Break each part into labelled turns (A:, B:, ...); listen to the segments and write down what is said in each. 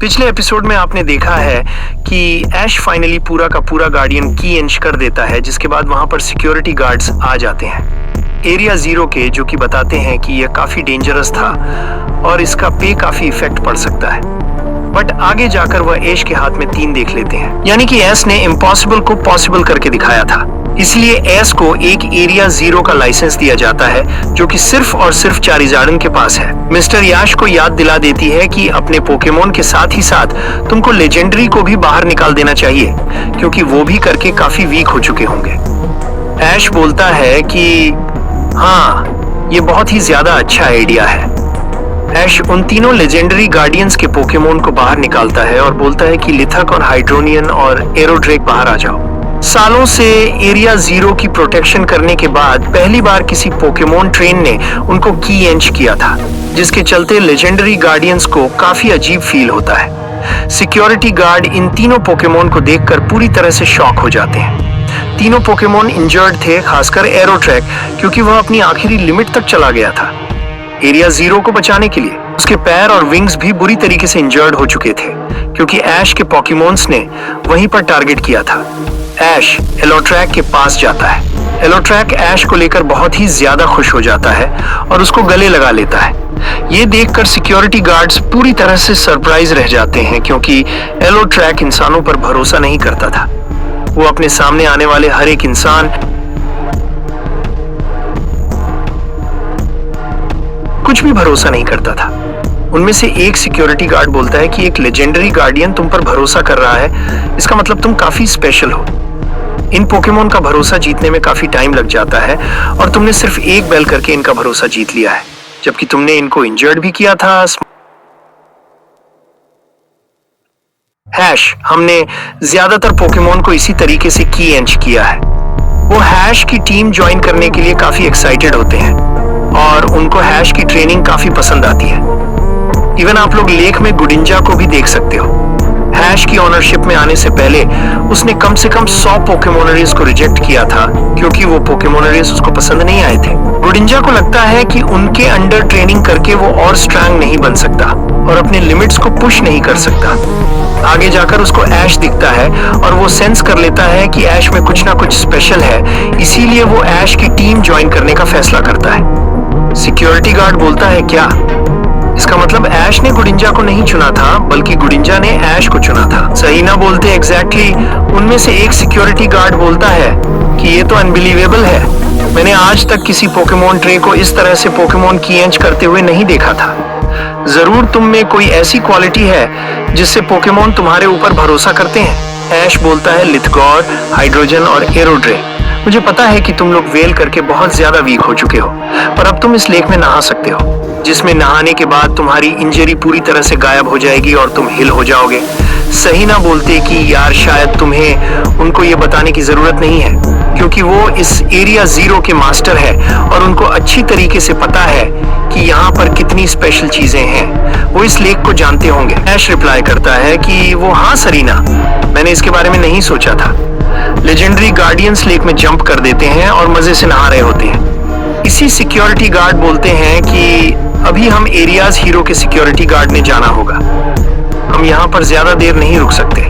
A: पिछले एपिसोड में आपने देखा है कि ऐश फाइनली पूरा का पूरा गार्डियन की इंच कर देता है, जिसके बाद वहां पर सिक्योरिटी गार्ड्स आ जाते हैं एरिया 0 के, जो कि बताते हैं कि यह काफी डेंजरस था और इसका पे काफी इफेक्ट पड़ सकता है। बट आगे जाकर वह ऐश के हाथ में 3 देख लेते हैं, यानी कि ऐश ने इम्पॉसिबल को पॉसिबल करके दिखाया था। इसलिए ऐश को एक एरिया 0 का लाइसेंस दिया जाता है, जो कि सिर्फ और सिर्फ चारिजार्डन के पास है। मिस्टर याश को याद दिला देती है कि अपने पोकेमोन के साथ ही साथ तुमको लेजेंडरी को भी बाहर निकाल देना चाहिए, क्योंकि वो भी करके काफी वीक हो चुके होंगे। ऐश बोलता है कि हाँ, ये बहुत ही ज्यादा अच्छा आइडिया है। ऐश उन तीनों लेजेंडरी गार्डियंस के पोकेमोन को बाहर निकालता है और बोलता है कि लिथक और हाइड्रोनियन और एरोड्रेक बाहर आ जाओ। सालों से एरिया 0 की प्रोटेक्शन करने के बाद पहली बार किसी पोकेमोन ट्रेन ने उनको की एंच किया था, जिसके चलते लेजेंडरी गार्डियंस को काफी अजीब फील होता है। सिक्योरिटी गार्ड इन तीनों पोकेमोन को देखकर पूरी तरह से शॉक हो जाते हैं। तीनों पोकेमोन इंजर्ड थे, खासकर एरोट्रैक, क्योंकि वह अपनी आखिरी लिमिट तक चला गया था। एरिया 0 को बचाने के लिए उसके पैर और विंग्स भी बुरी तरीके से इंजर्ड हो चुके थे, क्योंकि ऐश के पोकेमोन्स ने वहीं पर टारगेट किया था। ऐश एलोट्रैक के पास जाता है। एलोट्रैक ऐश को लेकर बहुत ही ज्यादा खुश हो जाता है और उसको गले लगा लेता है। ये देखकर सिक्योरिटी गार्ड्स पूरी तरह से सरप्राइज रह जाते हैं, क्योंकि एलोट्रैक इंसानों पर भरोसा नहीं करता था। वो अपने सामने आने वाले हर एक इंसान कुछ भी भरोसा नहीं करता था। उनमें से एक सिक्योरिटी गार्ड बोलता है कि एक लेजेंडरी गार्डियन तुम पर भरोसा कर रहा है, इसका मतलब तुम काफी स्पेशल हो। इन पोकेमोन का भरोसा जीतने में काफी टाइम लग जाता है और तुमने सिर्फ एक बैल करके इनका भरोसा जीत लिया है, जबकि तुमने इनको इंजर्ड भी किया था। हैश हमने ज्यादातर पोकेमोन को इसी तरीके से की एंच किया है। वो हैश की टीम ज्वाइन करने के लिए काफी एक्साइटेड होते हैं और उनको हैश की ट्रेनिंग काफी पसंद आती है। इवन आप लोग लेक में गुडिंजा को भी देख सकते हो। हैश की ओनरशिप में आने से पहले उसने कम से कम 100 पोकेमोनरीज को रिजेक्ट किया था, क्योंकि वो पोकेमोनरीज उसको पसंद नहीं आए थे। गुडिंजा को लगता है कि उनके अंडर ट्रेनिंग करके वो और स्ट्रांग नहीं बन सकता और अपने लिमिट्स को पुश नहीं कर सकता। आगे जाकर उसको ऐश दिखता है और वो सेंस कर लेता है कि ऐश में कुछ ना कुछ स्पेशल है, इसीलिए वो ऐश की टीम ज्वाइन करने का फैसला करता है। सिक्योरिटी गार्ड बोलता है, क्या इसका मतलब ऐश ने गुडिंजा को नहीं चुना था, बल्कि गुडिंजा ने ऐश को चुना था? सही ना बोलते एग्जैक्टली। उनमें से एक सिक्योरिटी गार्ड बोलता है कि ये तो अनबिलीवेबल है। मैंने आज तक किसी पोकेमोन ट्रे को इस तरह से पोकेमोन की एंच करते हुए नहीं देखा था। जरूर तुम में कोई ऐसी क्वालिटी है जिससे पोकेमोन तुम्हारे ऊपर भरोसा करते हैं। ऐश बोलता है, लिथगॉर, हाइड्रोजन और एरोड्रे, मुझे पता है कि तुम लोग वेल करके बहुत ज्यादा वीक हो चुके हो, पर अब तुम इस लेक में नहा सकते हो, जिसमें नहाने के बाद तुम्हारी इंजरी पूरी तरह से गायब हो जाएगी और तुम हिल हो जाओगे। सही ना बोलते कि यार शायद तुम्हें उनको ये बताने की जरूरत नहीं है, क्योंकि वो इस एरिया 0 के मास्टर है और उनको अच्छी तरीके से पता है कि यहाँ पर कितनी स्पेशल चीजें हैं। वो इस लेक को जानते होंगे। ऐश रिप्लाई करता है कि वो हाँ सरीना, मैंने इसके बारे में नहीं सोचा था। लेजेंडरी गार्डियंस लेक में जंप कर देते हैं और मजे से नहा रहे होते हैं। इसी सिक्योरिटी गार्ड बोलते हैं कि अभी हम एरियाज 0 के सिक्योरिटी गार्ड ने जाना होगा, हम यहाँ पर ज्यादा देर नहीं रुक सकते।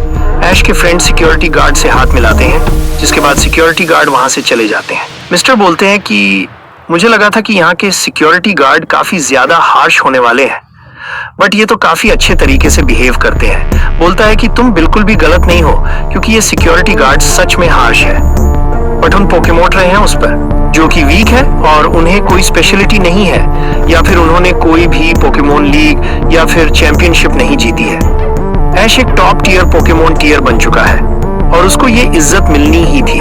A: ऐश के फ्रेंड सिक्योरिटी गार्ड से हाथ मिलाते हैं, जिसके बाद सिक्योरिटी गार्ड वहां से चले जाते हैं। मिस्टर बोलते हैं कि मुझे लगा था कि यहाँ के सिक्योरिटी गार्ड काफी ज्यादा हार्श होने वाले हैं, बट ये तो काफी अच्छे तरीके से बिहेव करते हैं। बोलता है कि तुम बिल्कुल भी गलत नहीं हो, क्योंकि ये सिक्योरिटी गार्ड सच में हार्श है, बट उन पोकेमोन रहे हैं उस पर जो कि वीक है और उन्हें कोई स्पेशलिटी नहीं है, या फिर उन्होंने कोई भी पोकेमोन लीग या फिर चैंपियनशिप नहीं जीती है। ऐश एक टॉप टियर पोकेमोन टियर बन चुका है और उसको ये इज्जत मिलनी ही थी।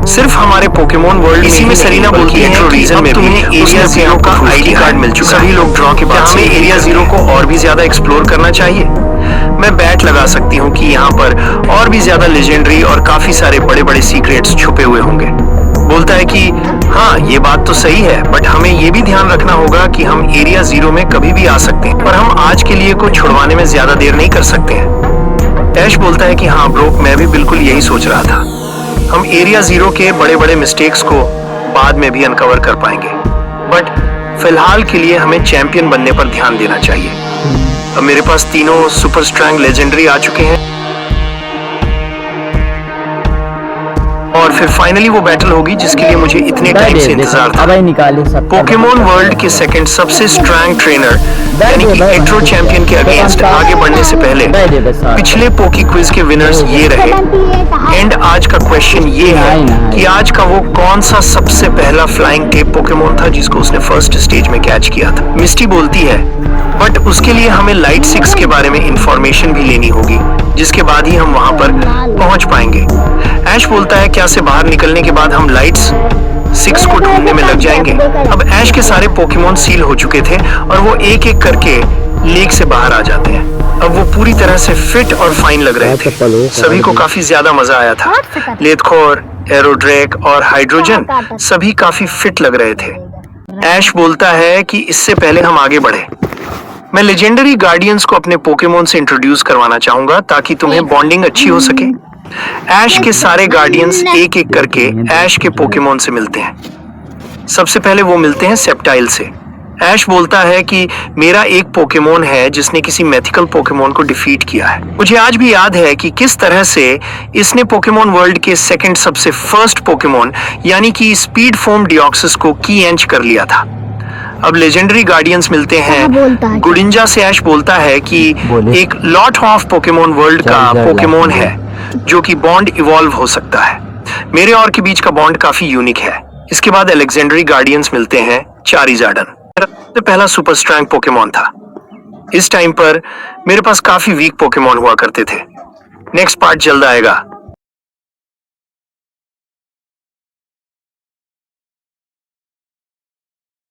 A: सिर्फ हमारे पोकेमोन वर्ल्ड इसी में सरीना बोलती है कि रीजन में तुम्हें एरिया 0 का आईडी कार्ड मिल चुका है। सभी लोग ड्रॉ के बाद हमें एरिया 0 को और भी ज्यादा एक्सप्लोर करना चाहिए। मैं बैट लगा सकती हूँ कि यहाँ पर और भी ज्यादा लेजेंडरी और काफी सारे बड़े बड़े सीक्रेट्स छुपे हुए होंगे। बोलता है कि हाँ, ये बात तो सही है, बट हमें ये भी ध्यान रखना होगा कि हम एरिया 0 में कभी भी आ सकते हैं, पर हम आज के लिए को छुड़वाने में ज्यादा देर नहीं कर सकते हैं। ऐश बोलता है कि हाँ ब्रो, मैं भी बिल्कुल यही सोच रहा था। हम एरिया 0 के बड़े बड़े मिस्टेक्स को बाद में भी अनकवर कर पाएंगे, बट फिलहाल के लिए हमें चैंपियन बनने पर ध्यान देना चाहिए। अब मेरे पास तीनों सुपर स्ट्रैंग लेजेंडरी आ चुके हैं और फिर फाइनली वो बैटल होगी जिसके लिए मुझे इतने टाइम से इंतजार था। पोकेमोन वर्ल्ड के सेकंड सबसे स्ट्रॉन्ग ट्रेनर यानी कि एट्रो चैंपियन के अगेंस्ट आगे बढ़ने से पहले पिछले पोकी क्विज के विनर्स ये रहे। एंड आज का क्वेश्चन ये है कि आज का वो कौन सा सबसे पहला फ्लाइंग टेप पोकेमोन था जिसको उसने फर्स्ट स्टेज में कैच किया था। मिस्टी बोलती है बट उसके लिए हमें लाइट 6 के बारे में इंफॉर्मेशन भी लेनी होगी जिसके बाद ही हम वहां पर पहुंच पाएंगे। ऐश बोलता है क्या से बाहर निकलने के बाद हम लाइट्स 6 को ढूंढने में लग जाएंगे। अब ऐश के सारे पोकेमोन सील हो चुके थे और वो एक एक करके लेक से बाहर आ जाते हैं। अब वो पूरी तरह से फिट और फाइन लग रहे थे। सभी को काफी ज्यादा मजा आया था। लेथखोर, एरोड्रेक और हाइड्रोजन सभी काफी फिट लग रहे थे। ऐश बोलता है कि इससे पहले हम आगे बढ़े मैं लेजेंडरी गार्डियंस को अपने पोकेमोन से इंट्रोड्यूस करवाना चाहूंगा ताकि तुम्हें बॉन्डिंग अच्छी हो सके। ऐश के सारे गार्डियंस एक एक करके ऐश के पोकेमोन से मिलते हैं। सबसे पहले वो मिलते हैं सेप्टाइल से। ऐश बोलता है कि मेरा एक पोकेमोन है जिसने किसी मैथिकल पोकेमोन को डिफीट किया है। मुझे आज भी याद है कि किस तरह से इसने पोकेमोन वर्ल्ड के सेकंड सबसे फर्स्ट पोकेमोन यानी कि स्पीड फोम डिऑक्सिस को की एंच कर लिया था। अब लेजेंडरी गार्डियंस मिलते हैं। गुडिंजा से ऐश बोलता है कि एक लॉट ऑफ पोकेमोन वर्ल्ड का पोकेमोन है जो कि बॉन्ड इवॉल्व हो सकता है। मेरे और के बीच का बॉन्ड काफी यूनिक है। इसके बाद लेजेंडरी गार्डियंस मिलते हैं चारिजार्डन। मेरा पहला सुपर स्ट्रॉन्ग पोकेमोन था। इस टाइम पर मेरे पास काफी वीक पोकेमोन हुआ करते थे। नेक्स्ट पार्ट जल्द आएगा।